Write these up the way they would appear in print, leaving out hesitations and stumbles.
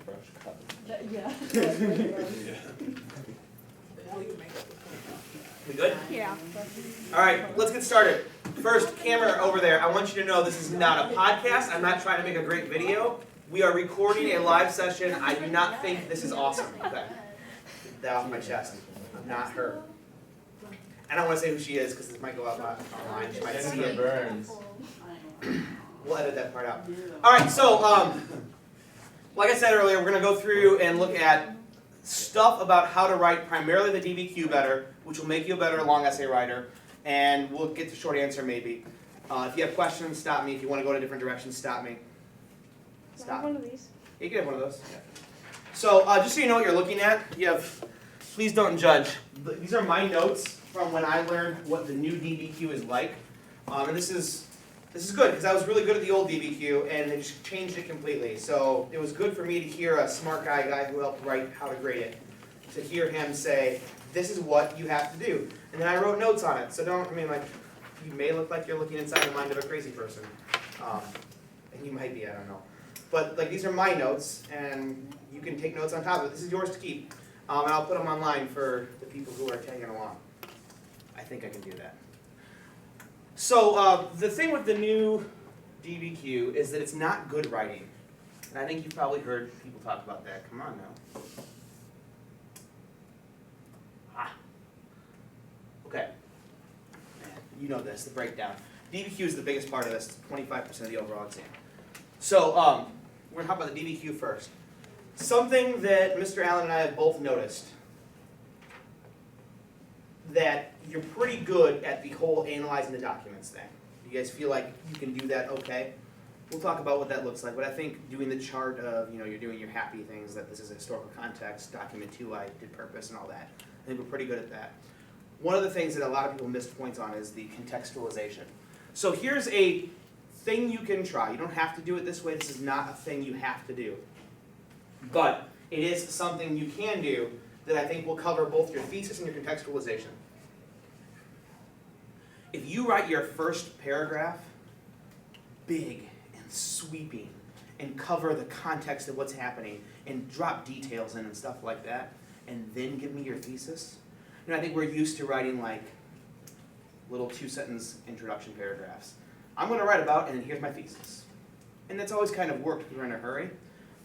Brush cut. Yeah. We good? Yeah. All right, let's get started. First, camera over there. I want you to know this is not a podcast. I'm not trying to make a great video. We are recording a live session. I do not think this is awesome. Okay. Get that off my chest. I'm not her. I don't want to say who she is because this might go out online. She might see it. Burns. We'll edit that part out. All right, so like I said earlier, we're going to go through and look at stuff about how to write primarily the DBQ better, which will make you a better long essay writer, and we'll get to short answer maybe. If you have questions, stop me. If you want to go in a different direction, stop me. Can I have one of these? You can have one of those. Yeah. So just so you know what you're looking at, you have, please don't judge. These are my notes from when I learned what the new DBQ is like. And this is good because I was really good at the old DBQ and they just changed it completely. So it was good for me to hear a smart guy who helped write how to grade it, to hear him say, this is what you have to do. And then I wrote notes on it. So you may look like you're looking inside the mind of a crazy person. And you might be, I don't know. But these are my notes, and you can take notes on top of it. This is yours to keep, and I'll put them online for the people who are tagging along. I think I can do that. So the thing with the new DBQ is that it's not good writing. And I think you've probably heard people talk about that. Come on now. Okay. You know this, the breakdown. DBQ is the biggest part of this. It's 25% of the overall exam. So we're going to talk about the DBQ first. Something that Mr. Allen and I have both noticed, that you're pretty good at the whole analyzing the documents thing. You guys feel like you can do that okay? We'll talk about what that looks like, but I think doing the chart of, you're doing your happy things, that this is a historical context, document 2, I did purpose and all that. I think we're pretty good at that. One of the things that a lot of people miss points on is the contextualization. So here's a thing you can try. You don't have to do it this way. This is not a thing you have to do. But it is something you can do that I think will cover both your thesis and your contextualization. If you write your first paragraph big and sweeping and cover the context of what's happening and drop details in and stuff like that, and then give me your thesis, I think we're used to writing little 2-sentence introduction paragraphs. I'm going to write about, and then here's my thesis. And that's always kind of worked if you're in a hurry.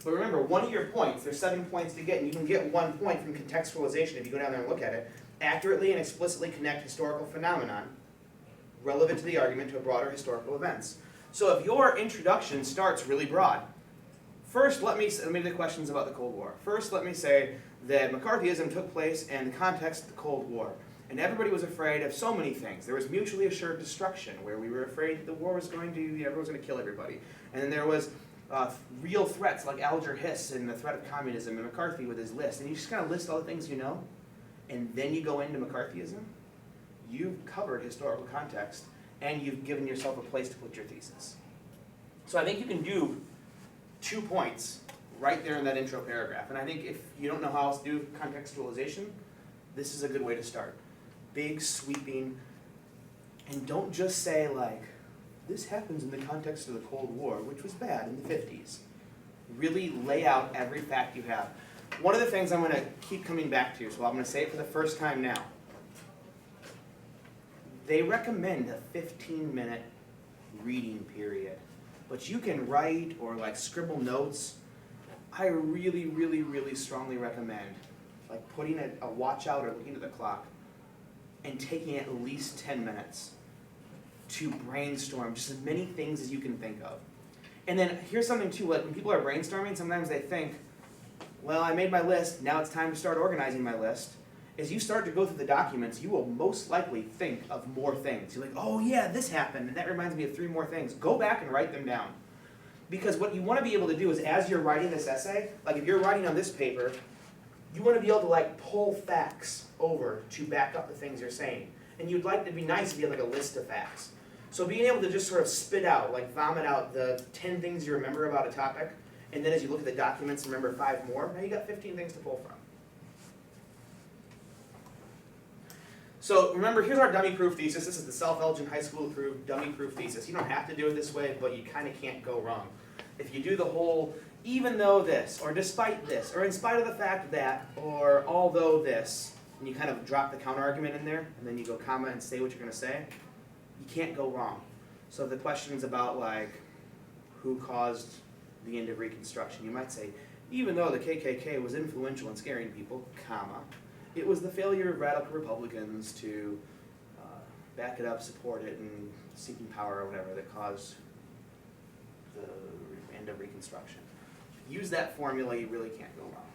But remember, one of your points, there's 7 points to get, and you can get 1 point from contextualization if you go down there and look at it. Accurately and explicitly connect historical phenomenon relevant to the argument to a broader historical events. So if your introduction starts really broad, first let me do the questions about the Cold War. First let me say that McCarthyism took place in the context of the Cold War. And everybody was afraid of so many things. There was mutually assured destruction, where we were afraid that the war was going to, everyone was going to kill everybody. And then there was real threats like Alger Hiss and the threat of communism and McCarthy with his list. And you just kind of list all the things you know, and then you go into McCarthyism. You've covered historical context, and you've given yourself a place to put your thesis. So I think you can do 2 points right there in that intro paragraph. And I think if you don't know how else to do contextualization, this is a good way to start. Big, sweeping, and don't just say this happens in the context of the Cold War, which was bad in the 50s. Really lay out every fact you have. One of the things I'm going to keep coming back to, so I'm going to say it for the first time now. They recommend a 15-minute reading period, but you can write or scribble notes. I really, really, really strongly recommend putting a watch out or looking at the clock and taking at least 10 minutes to brainstorm just as many things as you can think of. And then here's something too, when people are brainstorming, sometimes they think, well, I made my list, now it's time to start organizing my list. As you start to go through the documents, you will most likely think of more things. You're like, oh yeah, this happened, and that reminds me of 3 more things. Go back and write them down. Because what you want to be able to do is, as you're writing this essay, if you're writing on this paper, you want to be able to pull facts over to back up the things you're saying. And you'd like to be nice if you had a list of facts. So being able to just sort of spit out, vomit out the 10 things you remember about a topic, and then as you look at the documents, remember 5 more, now you got 15 things to pull from. So remember, here's our dummy-proof thesis. This is the self-Elgin High School-approved dummy-proof thesis. You don't have to do it this way, but you kind of can't go wrong. If you do the whole even though this, or despite this, or in spite of the fact that, or although this, and you kind of drop the counter argument in there, and then you go comma and say what you're going to say, you can't go wrong. So if the question's about like, who caused the end of Reconstruction, you might say, even though the KKK was influential in scaring people, comma, it was the failure of radical Republicans to back it up, support it, and seeking power or whatever that caused the end of Reconstruction. Use that formula, you really can't go wrong.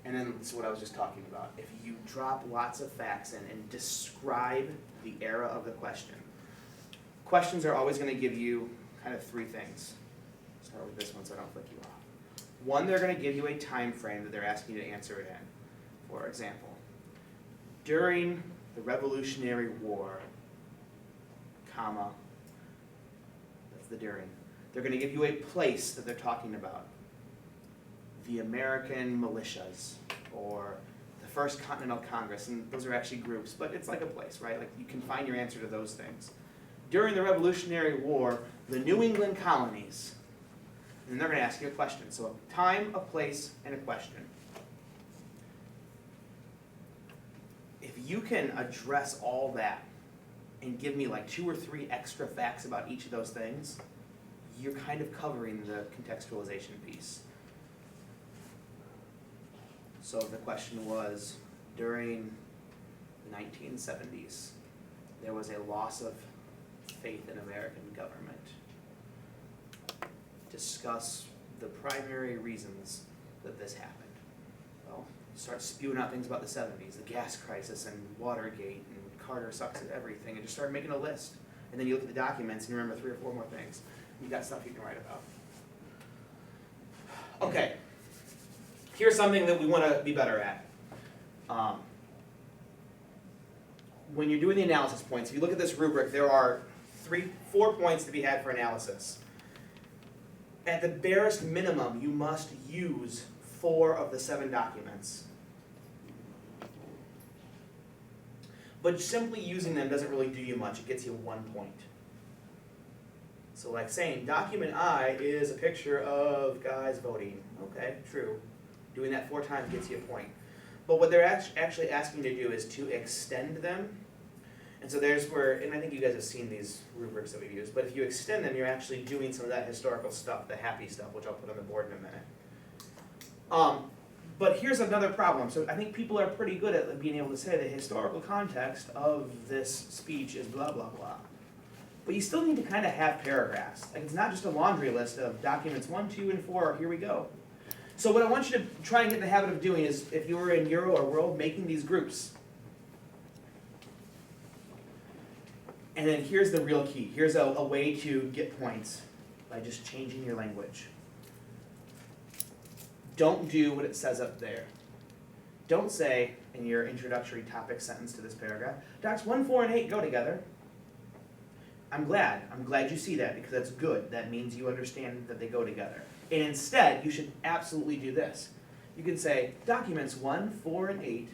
And then that's what I was just talking about. If you drop lots of facts in and describe the era of the question, questions are always going to give you kind of three things. Start with this one so I don't flick you off. One, they're going to give you a time frame that they're asking you to answer it in. For example, during the Revolutionary War, comma, that's the during. They're going to give you a place that they're talking about. The American militias, or the First Continental Congress, and those are actually groups, but it's like a place, right? Like you can find your answer to those things. During the Revolutionary War, the New England colonies, and they're going to ask you a question. So a time, a place, and a question. If you can address all that and give me like 2 or 3 extra facts about each of those things, you're kind of covering the contextualization piece. So the question was, during the 1970s, there was a loss of faith in American government. Discuss the primary reasons that this happened. Well, start spewing out things about the 70s, the gas crisis and Watergate and Carter sucks at everything, and just start making a list. And then you look at the documents and you remember 3 or 4 more things. You got stuff you can write about. Okay. Here's something that we want to be better at. When you're doing the analysis points, if you look at this rubric, there are 4 points to be had for analysis. At the barest minimum, you must use 4 of the 7 documents. But simply using them doesn't really do you much. It gets you 1 point. So like saying, document I is a picture of guys voting. Okay, true. Doing that 4 times gets you a point. But what they're actually asking you to do is to extend them. And so there's where, and I think you guys have seen these rubrics that we've used, but if you extend them, you're actually doing some of that historical stuff, the happy stuff, which I'll put on the board in a minute. But here's another problem. So I think people are pretty good at being able to say the historical context of this speech is blah, blah, blah. But you still need to kind of have paragraphs. Like it's not just a laundry list of documents 1, 2, and 4, here we go. So what I want you to try and get in the habit of doing is, if you were in Euro or World, making these groups. And then here's the real key. Here's a way to get points by just changing your language. Don't do what it says up there. Don't say in your introductory topic sentence to this paragraph, docs 1, 4, and 8 go together. I'm glad you see that because that's good. That means you understand that they go together. And instead, you should absolutely do this. You can say, documents 1, 4, and 8,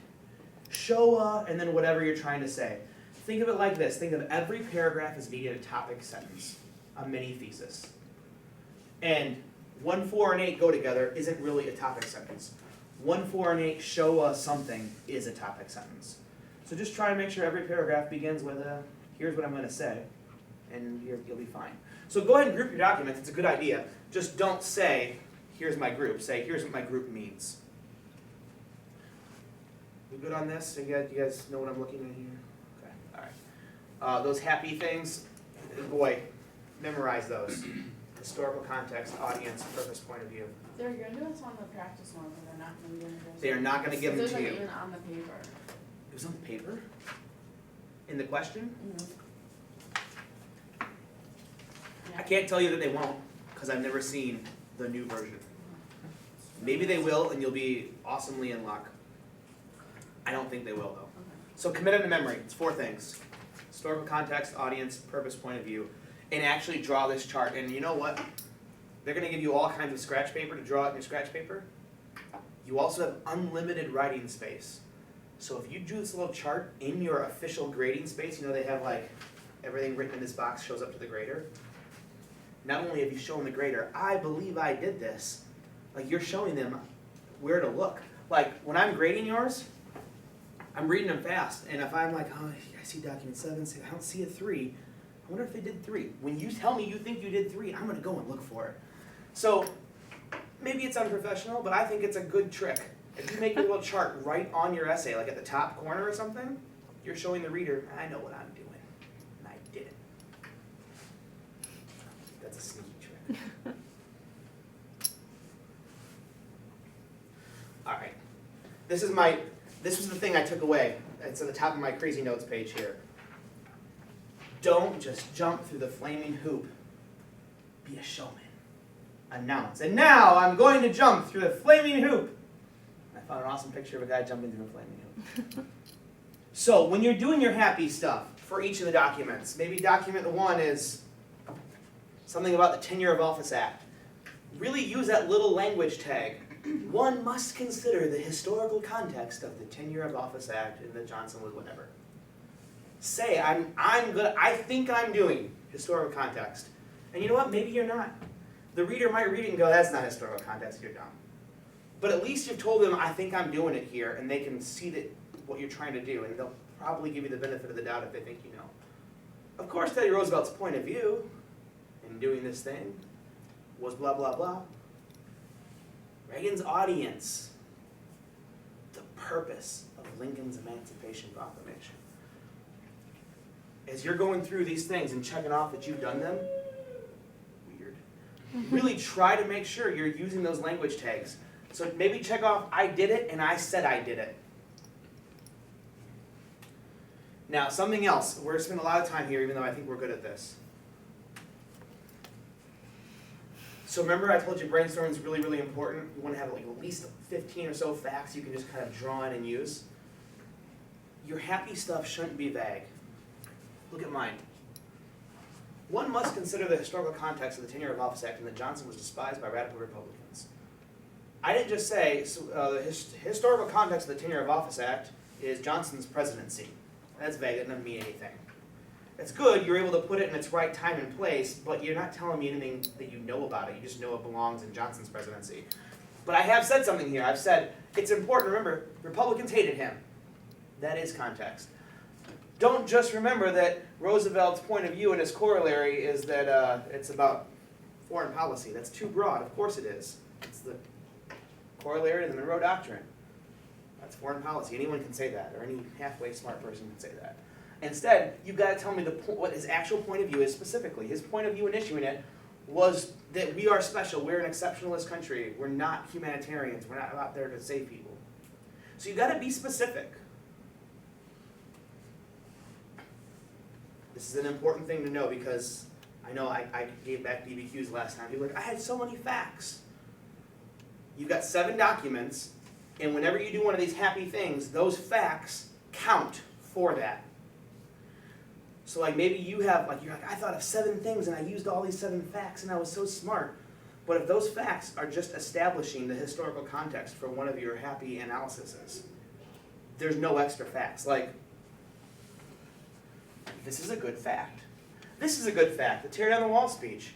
show and then whatever you're trying to say. Think of it like this. Think of every paragraph as being a topic sentence, a mini thesis. And 1, 4, and 8 go together isn't really a topic sentence. 1, 4, and 8 show us something is a topic sentence. So just try and make sure every paragraph begins with a, here's what I'm going to say, and you'll be fine. So go ahead and group your documents. It's a good idea. Just don't say, here's my group. Say, here's what my group means. We good on this? You guys know what I'm looking at here? Okay, all right. Those happy things, boy, memorize those. Historical context, audience, purpose, point of view. They're going to do us on the practice one, but they're not going to give it to us. They are not going to give them to Those you. aren't even on the paper. It was on the paper? In the question? Mm-hmm. I can't tell you that they won't, because I've never seen the new version. Maybe they will, and you'll be awesomely in luck. I don't think they will, though. Okay. So commit them to memory. It's 4 things. Historical context, audience, purpose, point of view. And actually draw this chart. And you know what? They're going to give you all kinds of scratch paper to draw it in your scratch paper. You also have unlimited writing space. So if you do this little chart in your official grading space, you know they have like everything written in this box shows up to the grader. not only have you shown the grader, I believe I did this, like you're showing them where to look. Like when I'm grading yours, I'm reading them fast, and if I'm like, oh, I see document 7, I don't see a 3, I wonder if they did 3. When you tell me you think you did 3, I'm gonna go and look for it. So maybe it's unprofessional, but I think it's a good trick. If you make a little chart right on your essay, like at the top corner or something, you're showing the reader, I know what I'm doing, and I did it. That's a sneaky trick. All right, this was the thing I took away. It's at the top of my crazy notes page here. Don't just jump through the flaming hoop. Be a showman. Announce. And now I'm going to jump through the flaming hoop. I found an awesome picture of a guy jumping through a flaming hoop. So when you're doing your happy stuff for each of the documents, maybe document 1 is something about the Tenure of Office Act. Really use that little language tag. One must consider the historical context of the Tenure of Office Act and that Johnson was whatever. Say, I think I'm doing historical context. And you know what? Maybe you're not. The reader might read it and go, that's not historical context, you're dumb. But at least you've told them, I think I'm doing it here, and they can see that what you're trying to do, and they'll probably give you the benefit of the doubt if they think you know. Of course, Teddy Roosevelt's point of view in doing this thing was blah, blah, blah. Reagan's audience, the purpose of Lincoln's Emancipation Proclamation. As you're going through these things and checking off that you've done them, weird, really try to make sure you're using those language tags. So maybe check off, I did it and I said I did it. Now, something else. We're going to spend a lot of time here, even though I think we're good at this. So remember I told you brainstorming is really, really important. You want to have like at least 15 or so facts you can just kind of draw in and use. Your happy stuff shouldn't be vague. Look at mine. One must consider the historical context of the Tenure of Office Act and that Johnson was despised by radical Republicans. I didn't just say the historical context of the Tenure of Office Act is Johnson's presidency. That's vague, it doesn't mean anything. It's good, you're able to put it in its right time and place, but you're not telling me anything that you know about it. You just know it belongs in Johnson's presidency. But I have said something here. I've said, it's important, remember, Republicans hated him. That is context. Don't just remember that Roosevelt's point of view and his corollary is that it's about foreign policy. That's too broad. Of course it is. It's the corollary to the Monroe Doctrine. That's foreign policy. Anyone can say that, or any halfway smart person can say that. Instead, you've got to tell me what his actual point of view is specifically. His point of view in issuing it was that we are special. We're an exceptionalist country. We're not humanitarians. We're not out there to save people. So you've got to be specific. This is an important thing to know because I know I gave back BBQs last time. People were like, I had so many facts. You've got 7 documents, and whenever you do one of these happy things, those facts count for that. So like maybe you have, like you're like, I thought of 7 things and I used all these 7 facts and I was so smart. But if those facts are just establishing the historical context for one of your happy analyses, there's no extra facts. Like, this is a good fact. This is a good fact, the tear down the wall speech.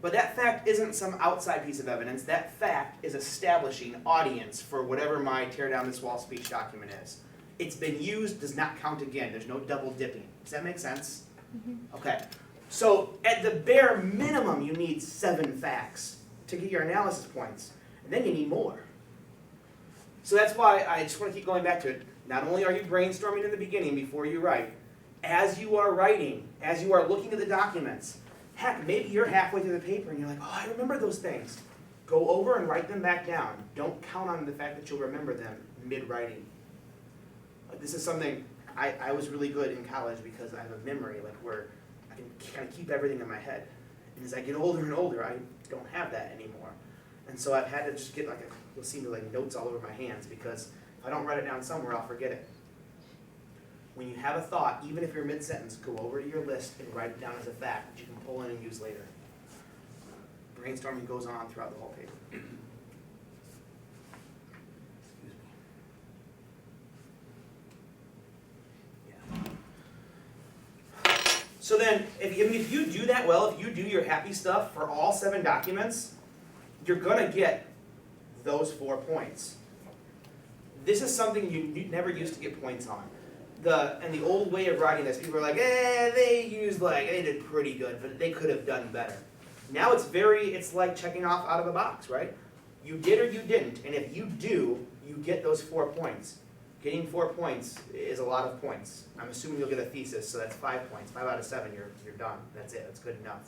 But that fact isn't some outside piece of evidence. That fact is establishing audience for whatever my tear down this wall speech document is. It's been used, does not count again. There's no double dipping. Does that make sense? Mm-hmm. Okay. So at the bare minimum, you need 7 facts to get your analysis points. And then you need more. So that's why I just want to keep going back to it. Not only are you brainstorming in the beginning before you write, as you are writing, as you are looking at the documents, heck, maybe you're halfway through the paper and you're like, oh, I remember those things. Go over and write them back down. Don't count on the fact that you'll remember them mid-writing. This is something I was really good in college because I have a memory like where I can kind of keep everything in my head. And as I get older and older, I don't have that anymore. And so I've had to just get you'll see me like notes all over my hands because if I don't write it down somewhere, I'll forget it. When you have a thought, even if you're mid-sentence, go over to your list and write it down as a fact that you can pull in and use later. Brainstorming goes on throughout the whole paper. So then, if you do that well, if you do your happy stuff for all 7 documents, you're gonna get those 4 points. This is something you never used to get points on. And the old way of writing this, people are like, they did pretty good, but they could have done better. Now it's like checking off out of a box, right? You did or you didn't, and if you do, you get those 4 points. Getting 4 points is a lot of points. I'm assuming you'll get a thesis, so that's 5 points. 5 out of 7, you're done. That's it, that's good enough.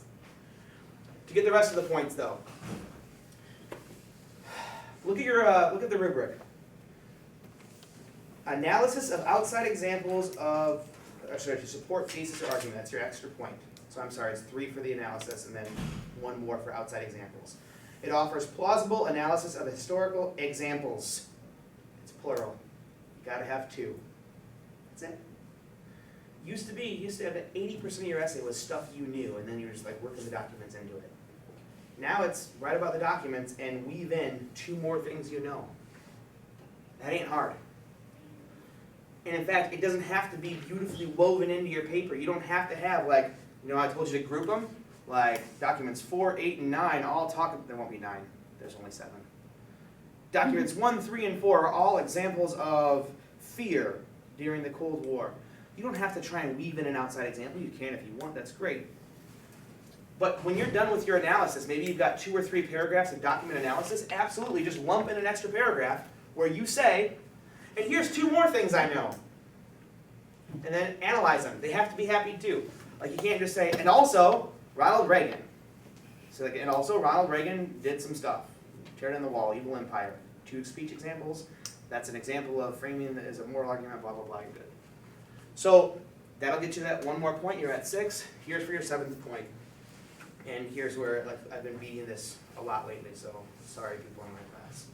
To get the rest of the points though, look at the rubric. Analysis of outside examples to support thesis or argument, that's your extra point. So I'm sorry, it's 3 for the analysis and then 1 more for outside examples. It offers plausible analysis of historical examples. It's plural. You gotta have 2. That's it. You used to have 80% of your essay was stuff you knew, and then you were just like working the documents into it. Now it's write about the documents and weave in 2 more things you know. That ain't hard. And in fact, it doesn't have to be beautifully woven into your paper. You don't have to have I told you to group them? Like documents 4, 8, and 9 all talk, there won't be 9, there's only 7. Documents 1, 3, and 4 are all examples of fear during the Cold War. You don't have to try and weave in an outside example. You can if you want, that's great. But when you're done with your analysis, maybe you've got 2 or 3 paragraphs of document analysis, absolutely just lump in an extra paragraph where you say, and here's 2 more things I know. And then analyze them. They have to be happy too. Like you can't just say, and also, Ronald Reagan. So and also, Ronald Reagan did some stuff. Tear down the wall, evil empire. 2 speech examples. That's an example of framing as a moral argument, blah, blah, blah, you're good. So that'll get you that 1 more point. You're at 6. Here's for your 7th point. And here's where I've been beating this a lot lately, so sorry people in my class.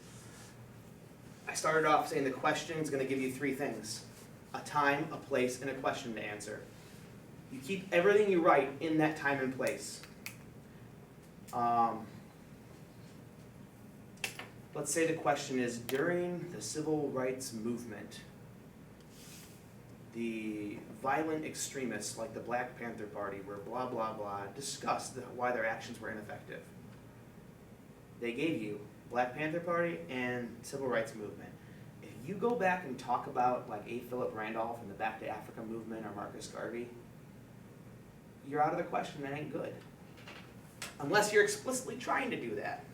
I started off saying the question is going to give you 3 things. A time, a place, and a question to answer. You keep everything you write in that time and place. Let's say the question is, during the civil rights movement, the violent extremists like the Black Panther Party were blah, blah, blah, discussed why their actions were ineffective. They gave you Black Panther Party and civil rights movement. If you go back and talk about like A. Philip Randolph and the Back to Africa movement or Marcus Garvey, you're out of the question. That ain't good. Unless you're explicitly trying to do that.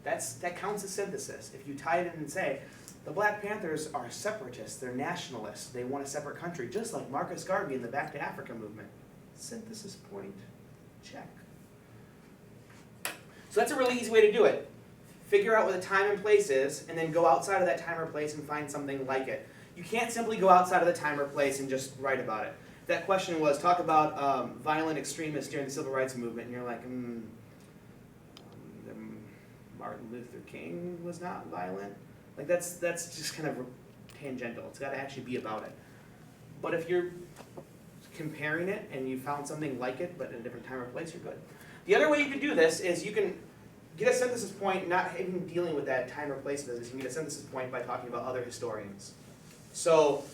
That counts as synthesis. If you tie it in and say, the Black Panthers are separatists, they're nationalists, they want a separate country, just like Marcus Garvey and the Back to Africa movement. Synthesis point, check. So that's a really easy way to do it. Figure out what the time and place is, and then go outside of that time or place and find something like it. You can't simply go outside of the time or place and just write about it. That question was, talk about violent extremists during the civil rights movement, and you're like, Martin Luther King was not violent. Like that's just kind of tangential. It's got to actually be about it. But if you're comparing it and you found something like it, but in a different time or place, you're good. The other way you can do this is you can get a synthesis point, not even dealing with that time or place business. You can get a synthesis point by talking about other historians. So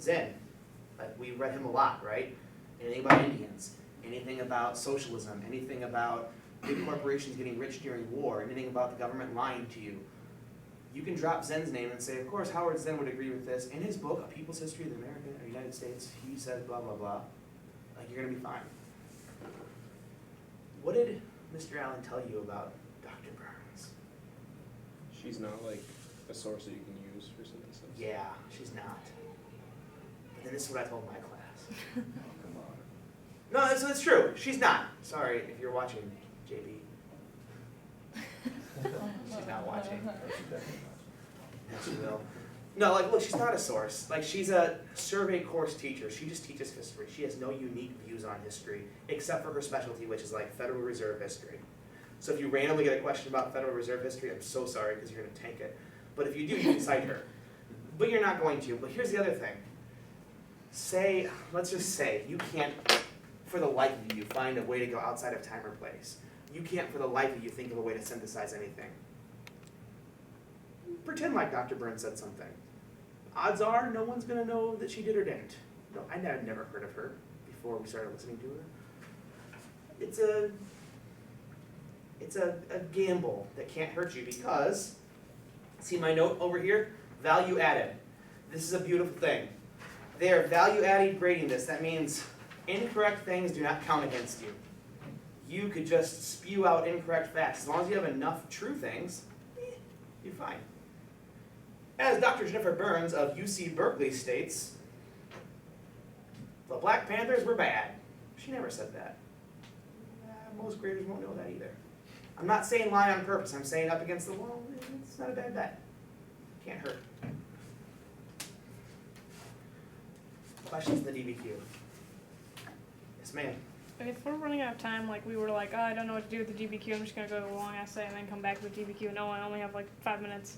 Zen, we read him a lot, right? Anything about Indians, anything about socialism, anything about big corporations getting rich during war, anything about the government lying to you. You can drop Zen's name and say, of course, Howard Zen would agree with this. In his book, A People's History of the American or United States, he says blah, blah, blah. Like, you're going to be fine. What did Mr. Allen tell you about Dr. Burns? She's not like a source that you can use for synthesis. Yeah, she's not. And this is what I told my class. Oh, come on. No, that's true. She's not. Sorry if you're watching, JB. She's not watching. Yeah, she will. No, look, she's not a source. She's a survey course teacher. She just teaches history. She has no unique views on history, except for her specialty, which is Federal Reserve history. So if you randomly get a question about Federal Reserve history, I'm so sorry because you're going to tank it. But if you do, you can cite her. But you're not going to. But here's the other thing. Let's just say, you can't, for the life of you, find a way to go outside of time or place. You can't, for the life of you, think of a way to synthesize anything. Pretend like Dr. Burns said something. Odds are, no one's going to know that she did or didn't. No, I've never heard of her before we started listening to her. It's a gamble that can't hurt you because, see my note over here? Value added. This is a beautiful thing. They are value added grading this. That means incorrect things do not count against you. You could just spew out incorrect facts. As long as you have enough true things, you're fine. As Dr. Jennifer Burns of UC Berkeley states, the Black Panthers were bad. She never said that. Most graders won't know that either. I'm not saying lie on purpose. I'm saying up against the wall, it's not a bad bet. Can't hurt. Questions in the DBQ? Yes, ma'am. If we're running out of time, like we were like, oh, I don't know what to do with the DBQ, I'm just going to go to a long essay and then come back to the DBQ. No, I only have like 5 minutes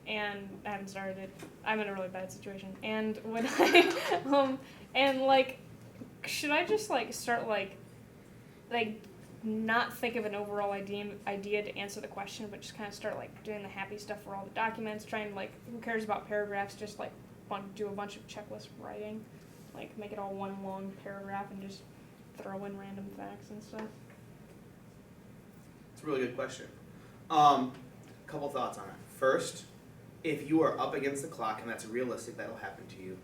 and I haven't started it. I'm in a really bad situation. And when I, and like, should I just like start like not think of an overall idea to answer the question, but just kind of start like doing the happy stuff for all the documents, trying like, who cares about paragraphs, just like do a bunch of checklist writing, like make it all one long paragraph and just throw in random facts and stuff. It's a really good question. Couple thoughts on it. First, if you are up against the clock and that's realistic, that'll happen to you,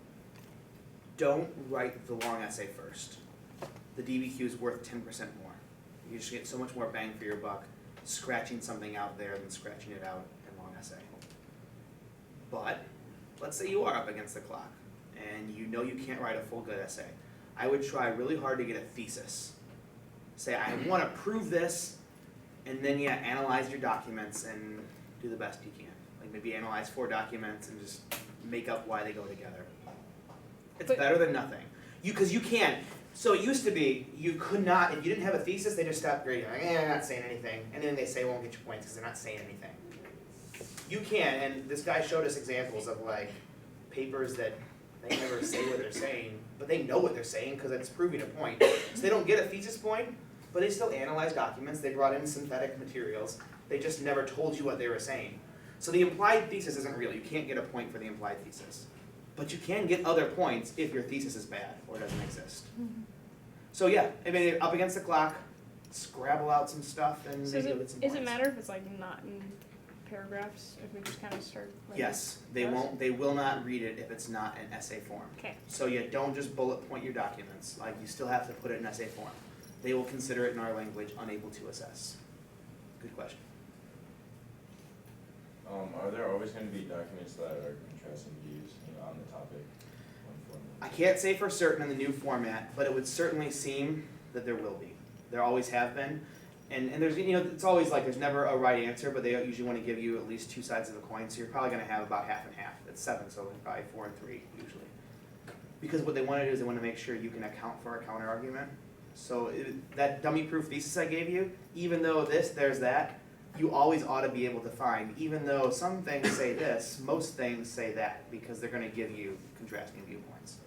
don't write the long essay first. The DBQ is worth 10% more. You just get so much more bang for your buck scratching something out there than scratching it out in long essay. But let's say you are up against the clock and you know you can't write a full good essay. I would try really hard to get a thesis. Say, I want to prove this, and then analyze your documents and do the best you can. Like maybe analyze 4 documents and just make up why they go together. It's better than nothing. Because you can. So it used to be, you could not, if you didn't have a thesis, they just stopped grading. Like, I'm not saying anything. And then they say, won't get your points because they're not saying anything. You can, and this guy showed us examples of like papers that they never say what they're saying, but they know what they're saying because it's proving a point. So they don't get a thesis point, but they still analyze documents. They brought in synthetic materials. They just never told you what they were saying. So the implied thesis isn't real. You can't get a point for the implied thesis. But you can get other points if your thesis is bad or doesn't exist. Mm-hmm. So yeah, I mean, up against the clock, scrabble out some stuff and so maybe you'll get some points. points. Does it matter if it's like not in paragraphs, if we just kind of start like Yes, they won't. They will not read it if it's not in essay form. Okay. So you don't just bullet point your documents. Like you still have to put it in essay form. They will consider it in our language unable to assess. Good question. Are there always going to be documents that are contrasting views, on the topic? I can't say for certain in the new format, but it would certainly seem that there will be. There always have been. And there's, it's always like there's never a right answer, but they usually want to give you at least 2 sides of a coin, so you're probably going to have about half and half. It's 7, so probably 4 and 3 usually. Because what they want to do is they want to make sure you can account for a counter argument. So that dummy proof thesis I gave you, even though there's that, you always ought to be able to find, even though some things say this, most things say that, because they're going to give you contrasting viewpoints,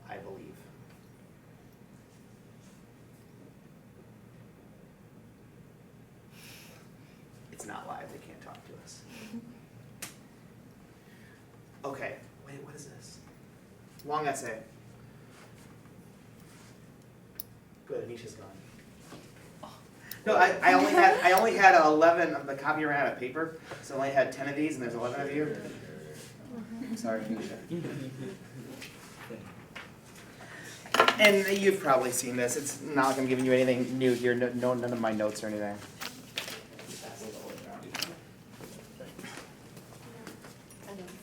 I believe. It's not live, they can't talk to us. Okay, wait, what is this? Long essay. Good, Anisha's gone. No, I only had 11. The copy ran out of paper, so I only had 10 of these, and there's 11 of you. Sorry, Anisha. And you've probably seen this. It's not like I'm giving you anything new here. No, none of my notes or anything.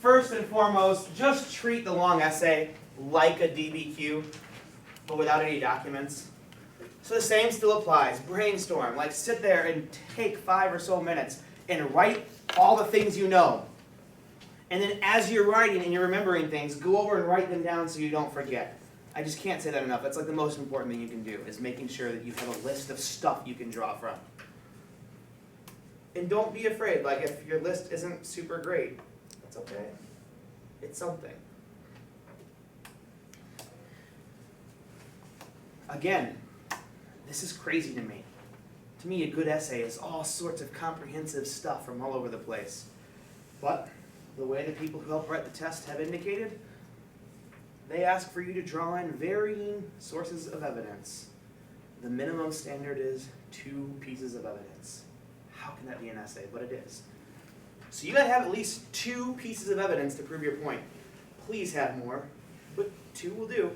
First and foremost, just treat the long essay like a DBQ, but without any documents. So the same still applies. Brainstorm. Like sit there and take 5 or so minutes and write all the things you know. And then as you're writing and you're remembering things, go over and write them down so you don't forget. I just can't say that enough. That's like the most important thing you can do, is making sure that you have a list of stuff you can draw from. And don't be afraid. Like if your list isn't super great, that's okay. It's something. Again, this is crazy to me. To me, a good essay is all sorts of comprehensive stuff from all over the place. But the way the people who help write the test have indicated, they ask for you to draw in varying sources of evidence. The minimum standard is 2 pieces of evidence. How can that be an essay? But it is. So you gotta have at least 2 pieces of evidence to prove your point. Please have more, but 2 will do.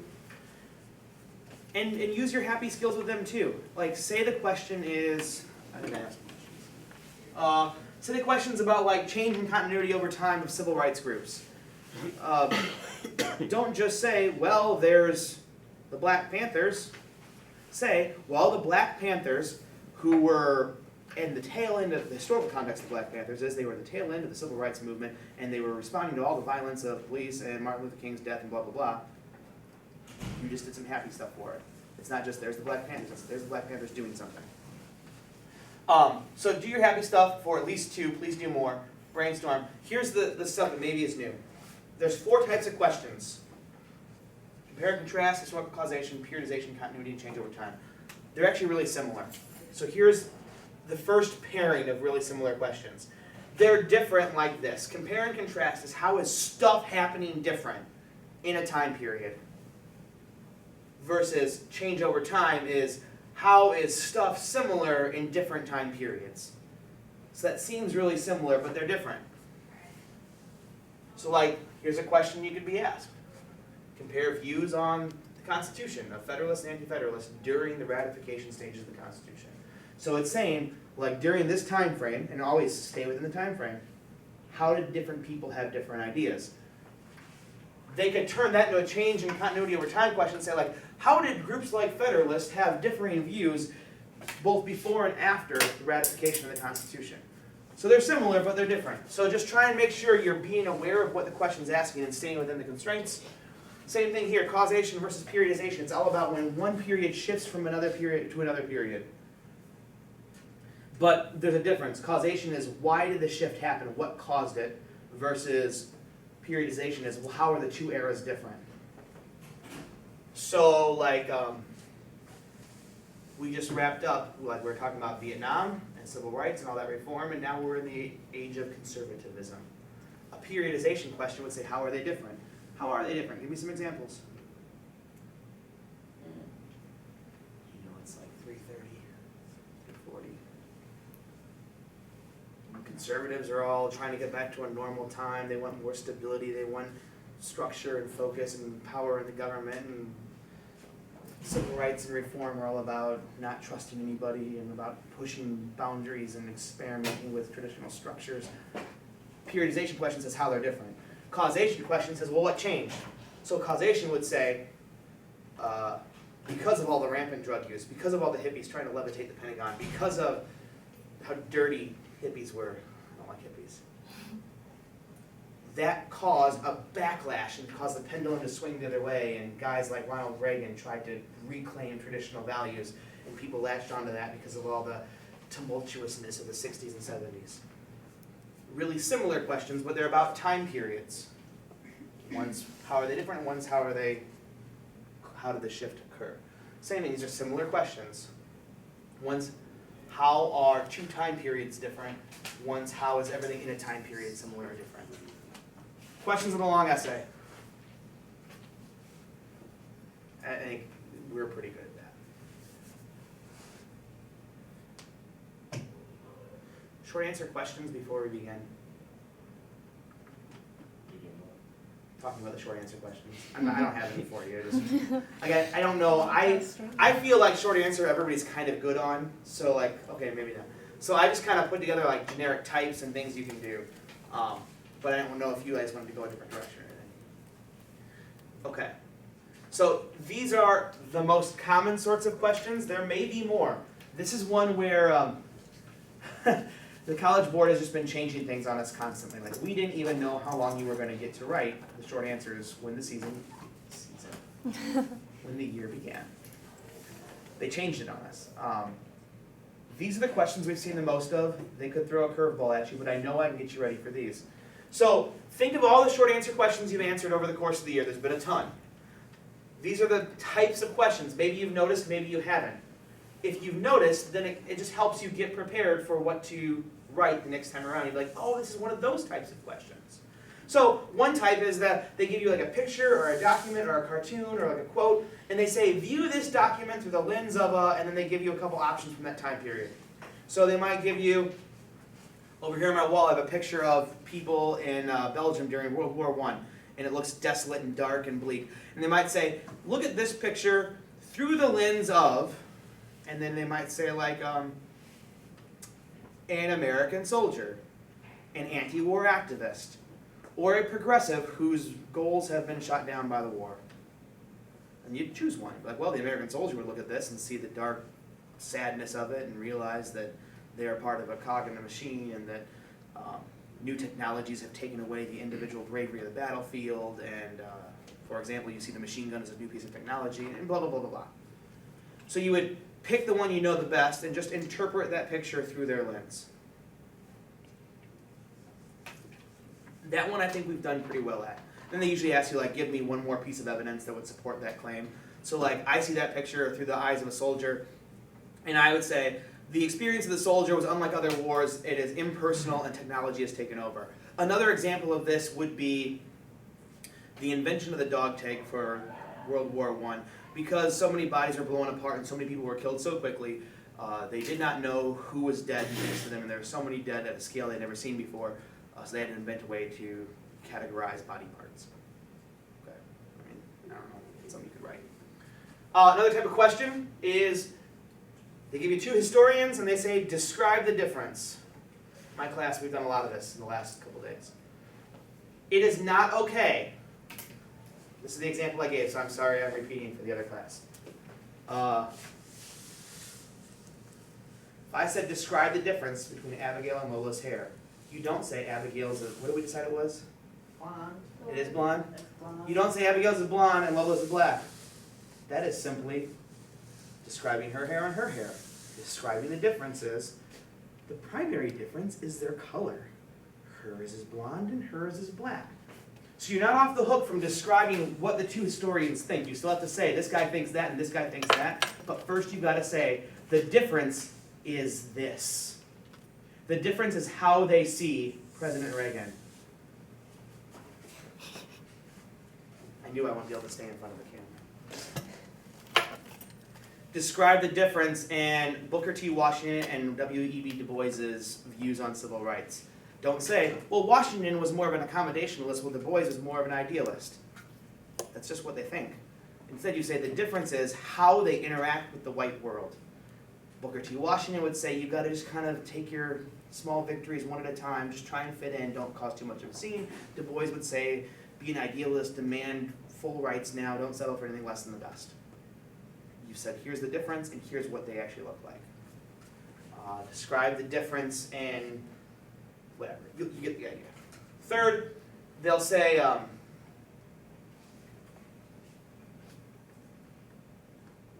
And use your happy skills with them too. Like, say the question is, I didn't ask questions. Say the question's about like change in continuity over time of civil rights groups. Don't just say, well, there's the Black Panthers. Say, well, the Black Panthers, who were in the tail end of the historical context of the Black Panthers, is they were the tail end of the civil rights movement, and they were responding to all the violence of police and Martin Luther King's death and blah, blah, blah. You just did some happy stuff for it. It's not just there's the Black Panthers, there's the Black Panthers doing something. So do your happy stuff for at least 2, please do more. Brainstorm. Here's the stuff that maybe is new. There's 4 types of questions. Compare and contrast, historical causation, periodization, continuity, and change over time. They're actually really similar. So here's the first pairing of really similar questions. They're different like this. Compare and contrast is how is stuff happening different in a time period. Versus change over time is how is stuff similar in different time periods. So that seems really similar, but they're different. So like, here's a question you could be asked. Compare views on the Constitution of Federalists and Anti-Federalists during the ratification stages of the Constitution. So it's saying, like during this time frame, and always stay within the time frame, how did different people have different ideas? They could turn that into a change in continuity over time question and say like, how did groups like Federalists have differing views both before and after the ratification of the Constitution? So they're similar, but they're different. So just try and make sure you're being aware of what the question's asking and staying within the constraints. Same thing here, causation versus periodization. It's all about when one period shifts from another period to another period. But there's a difference. Causation is why did the shift happen, what caused it, versus periodization is well, how are the 2 eras different. So like we just wrapped up, like we were talking about Vietnam and civil rights and all that reform, and now we're in the age of conservatism. A periodization question would say, how are they different? How are they different? Give me some examples. You know, it's like 3:30, 3:40. Conservatives are all trying to get back to a normal time. They want more stability. They want structure and focus and power in the government. And civil rights and reform are all about not trusting anybody and about pushing boundaries and experimenting with traditional structures. Periodization question says how they're different. Causation question says, well, what changed? So causation would say, because of all the rampant drug use, because of all the hippies trying to levitate the Pentagon, because of how dirty hippies were, I don't like hippies, that caused a backlash and caused the pendulum to swing the other way, and guys like Ronald Reagan tried to reclaim traditional values, and people latched onto that because of all the tumultuousness of the 60s and 70s. Really similar questions, but they're about time periods. One's how are they different, and one's how did the shift occur? Same thing, these are similar questions. One's how are 2 time periods different, one's how is everything in a time period similar or different. Questions in a long essay. I think we're pretty good at that. Short answer questions before we begin. Talking about the short answer questions. I don't have any for you. Again, I don't know. I feel like short answer everybody's kind of good on. So like, okay, maybe not. So I just kind of put together like generic types and things you can do. But I don't know if you guys want to go a different direction or anything. Okay. So these are the most common sorts of questions. There may be more. This is one where the College Board has just been changing things on us constantly. Like we didn't even know how long you were going to get to write the short answers when when the year began. They changed it on us. These are the questions we've seen the most of. They could throw a curveball at you, but I know I can get you ready for these. So think of all the short answer questions you've answered over the course of the year. There's been a ton. These are the types of questions. Maybe you've noticed, maybe you haven't. If you've noticed, then it just helps you get prepared for what to write the next time around. You'd be like, oh, this is one of those types of questions. So one type is that they give you like a picture or a document or a cartoon or like a quote, and they say, view this document through the lens of a, and then they give you a couple options from that time period. So they might give you, over here on my wall, I have a picture of people in Belgium during World War I, and it looks desolate and dark and bleak. And they might say, look at this picture through the lens of, and then they might say like, an American soldier, an anti-war activist, or a progressive whose goals have been shot down by the war. And you'd choose one. Like, well, the American soldier would look at this and see the dark sadness of it and realize that they are part of a cog in a machine and that new technologies have taken away the individual bravery of the battlefield, and for example, you see the machine gun as a new piece of technology, and blah, blah, blah, blah, blah. So you would pick the one you know the best and just interpret that picture through their lens. That one I think we've done pretty well at. Then they usually ask you, like, give me one more piece of evidence that would support that claim. So, like, I see that picture through the eyes of a soldier, and I would say, the experience of the soldier was unlike other wars. It is impersonal and technology has taken over. Another example of this would be the invention of the dog tag for World War I. Because so many bodies were blown apart and so many people were killed so quickly, they did not know who was dead next to them, and there were so many dead at a scale they'd never seen before, so they had to invent a way to categorize body parts. Okay. I mean, I don't know, it's something you could write. Another type of question is, they give you two historians and they say, describe the difference. My class, we've done a lot of this in the last couple days. It is not okay. This is the example I gave, so I'm sorry I'm repeating for the other class. If I said describe the difference between Abigail and Lola's hair, you don't say Abigail's, what did we decide it was? Blonde. It is blonde? It's blonde. You don't say Abigail's is blonde and Lola's is black. That is simply describing her hair and her hair. Describing the differences. The primary difference is their color. Hers is blonde and hers is black. So you're not off the hook from describing what the two historians think. You still have to say, this guy thinks that and this guy thinks that. But first you've got to say, the difference is this. The difference is how they see President Reagan. I knew I wouldn't be able to stay in front of the camera. Describe the difference in Booker T. Washington and W.E.B. Du Bois's views on civil rights. Don't say, well, Washington was more of an accommodationalist, while Du Bois was more of an idealist. That's just what they think. Instead, you say the difference is how they interact with the white world. Booker T. Washington would say, you've got to just kind of take your small victories one at a time, just try and fit in, don't cause too much of a scene. Du Bois would say, be an idealist, demand full rights now, don't settle for anything less than the best. You said, here's the difference, and here's what they actually look like. Describe the difference in whatever. You get the idea. Third, they'll say, what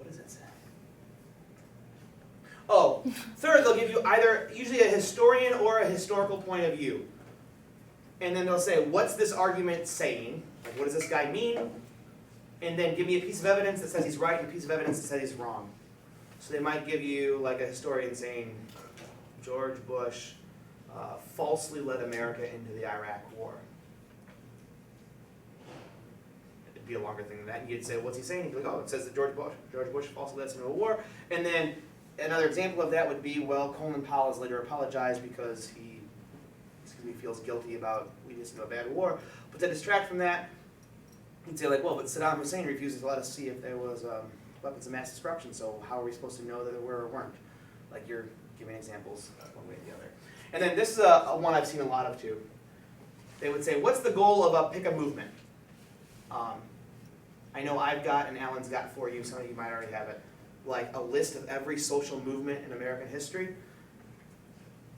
does that say? Oh, third, they'll give you either usually a historian or a historical point of view. And then they'll say, what's this argument saying? Like, what does this guy mean? And then give me a piece of evidence that says he's right and a piece of evidence that says he's wrong. So they might give you like a historian saying, George Bush falsely led America into the Iraq War. It'd be a longer thing than that. You'd say, what's he saying? He'd be like, oh, it says that George Bush falsely led us into a war. And then another example of that would be, well, Colin Powell has later apologized because he feels guilty about leading us into a bad war. But to distract from that, you'd say, like, well, but Saddam Hussein refuses to let us see if there was weapons of mass destruction, so how are we supposed to know that there were or weren't? Like, you're giving examples one way or the other. And then this is a one I've seen a lot of too. They would say, what's the goal of pick a movement? I know I've got, and Alan's got for you, some of you might already have it, like a list of every social movement in American history.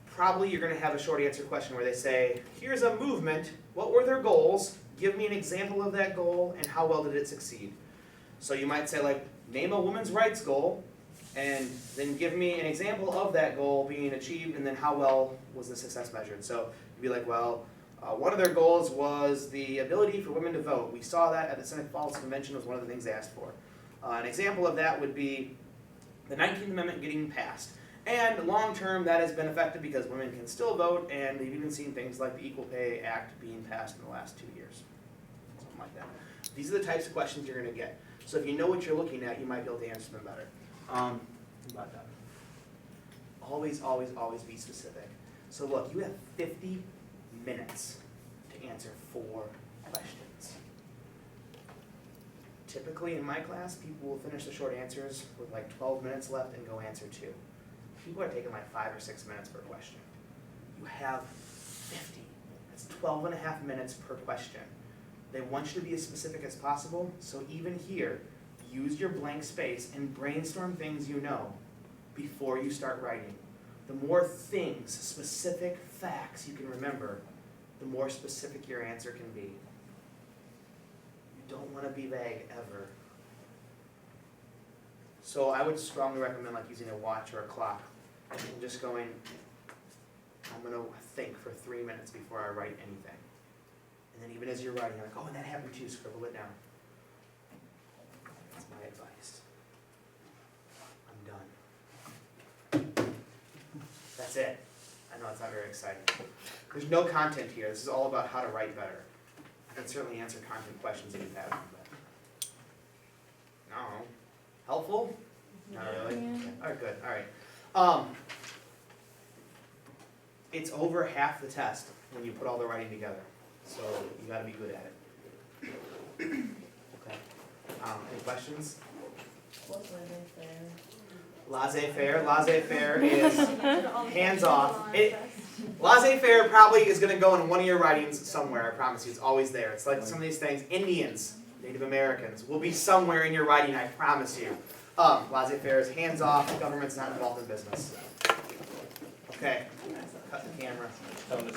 Probably you're going to have a short answer question where they say, here's a movement, what were their goals? Give me an example of that goal, and how well did it succeed? So you might say, like, name a women's rights goal, and then give me an example of that goal being achieved, and then how well was the success measured. So you'd be like, well, one of their goals was the ability for women to vote. We saw that at the Senate Falls Convention was one of the things they asked for. An example of that would be the 19th Amendment getting passed. And long-term, that has been effective because women can still vote, and they've even seen things like the Equal Pay Act being passed in the last 2 years. Something like that. These are the types of questions you're gonna get. So if you know what you're looking at, you might be able to answer them better. About that. Always, always, always be specific. So look, you have 50 minutes to answer 4 questions. Typically in my class, people will finish the short answers with like 12 minutes left and go answer 2. People are taking like 5 or 6 minutes per question. You have 50. That's 12 and a half minutes per question. They want you to be as specific as possible, so even here, use your blank space and brainstorm things you know before you start writing. The more things, specific facts you can remember, the more specific your answer can be. You don't want to be vague ever. So I would strongly recommend like using a watch or a clock and just going, I'm going to think for 3 minutes before I write anything. And then even as you're writing, you're like, oh, and that happened too, scribble it down. That's my advice. I'm done. That's it. I know it's not very exciting. There's no content here. This is all about how to write better. I can certainly answer content questions if you have them, but no. Helpful? Not really? Yeah. Okay. All right, good. All right. It's over half the test when you put all the writing together. So you gotta be good at it. Okay. Any questions? What's laissez-faire? Laissez-faire. Laissez-faire is hands off. Laissez-faire probably is gonna go in one of your writings somewhere, I promise you. It's always there. It's like some of these things. Indians, Native Americans, will be somewhere in your writing, I promise you. Laissez-faire is hands off, government's not involved in business. Okay, cut the camera. Tell them to